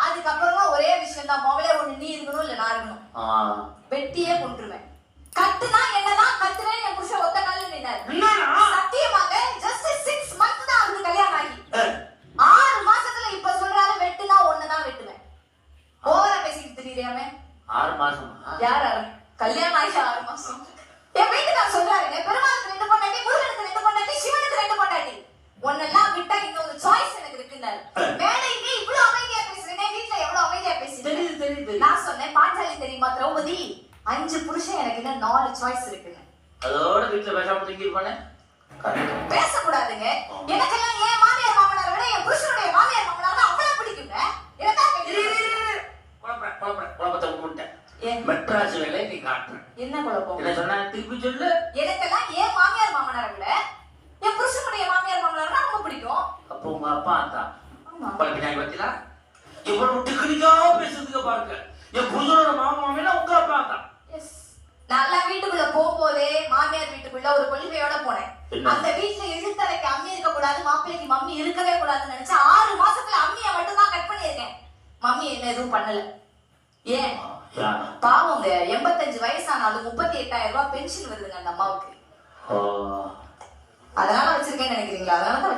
அதுக்கப்புறமா ஒரே விஷயம் தான், மொபைல ஒண்ணு நீ இருக்கணும் இல்ல நான் இருக்கணும். வெட்டியே கொண்டுருவேன். கத்துனா என்னதான் கத்துறேன்னு என் புருஷன் ஒத்த கால்ல நின்னாரு. சத்தியமாக ஜஸ்ட் 6 மந்த்ஸ் தான் அவருக்கு கல்யாணம் ஆகி 6 மாசத்துல இப்ப சொல்றாரு வெட்டுனா ஒண்ணுதான் வெட்டுவேன். ஓவரா பேசிட்டு தெரியாம 6 மாசமா? யார் கல்யாணம் ஆகி 6 மாசம் என் வீட்டுக்கு நான் சொல்றாருங்க, பெருமாளுக்கு 2 பொண்டாட்டி, முருகனுக்கு 2 பொண்டாட்டி, சிவனுக்கு 2 பொண்டாட்டி, ஒன்னெல்லாம் விட்டா இன்னொரு சாய்ஸ் எனக்கு இருக்குன்னாரு. மேடைக்கு இவ்வளவு அமைதியா பேசுறேன், வீட்டுல எவ்வளவு அமைதியா பேசுறேன் தெரியுது. நான் சொன்னேன் பாஞ்சாலி தெரியுமா திரௌபதி, 5 புருஷன் எனக்கு இன்னும் 4 சாய்ஸ் இருக்குங்க. அதோட வீட்டுல பேசாம தூங்கி இருப்பானே. பேசக்கூடாதுங்க. எனக்கெல்லாம் என் மாமியார் மாமனாரை விட என் புருஷனுடைய மாமியார் மாமனார் தான் அவ்வளவு பிடிக்குங்க. குழப்பத்தை விட்டுட்டேன். மெட்ராஸ் வேலை நீ காட்டுற என்ன குழப்பம்? என்ன சொன்னா திருப்பி சொல்லு. எனக்கெல்லாம் என் மாமியார் மாமனாரை விட என் புருஷனுடைய மாமியார் மாமனார் தான் ரொம்ப பிடிக்கும். அப்போ உங்க அப்பா அத்தா பழக்கினாங்க பத்தியா? இவ்வளவு டெக்னிக்கா பேசுறதுக்கு பாருங்க. என் புருஷனோட மாமா மாமியா உங்க அப்பா அத்தா. நல்லா வீட்டுக்குள்ள போகும்போதே மாமியார் வீட்டுக்குள்ள ஒரு கொள்கையோட போனேன். அந்த வீட்டுல இழுத்தரைக்கு அம்மி இருக்க கூடாது, மாப்பிள்ளைக்கு மம்மி இருக்கவே கூடாதுன்னு நினைச்சு 6 மாசத்துல அம்மியை மட்டும் தான் கட் பண்ணியிருக்கேன். மம்மி என்ன எதுவும் பண்ணல. ஏன் பாவங்க, 85 வயசானாலும் 38,000 ரூபாய் பென்ஷன் வருதுங்க அந்த அம்மாவுக்கு. அதனால வச்சிருக்கேன்னு நினைக்கிறீங்களா? அதனாலதான்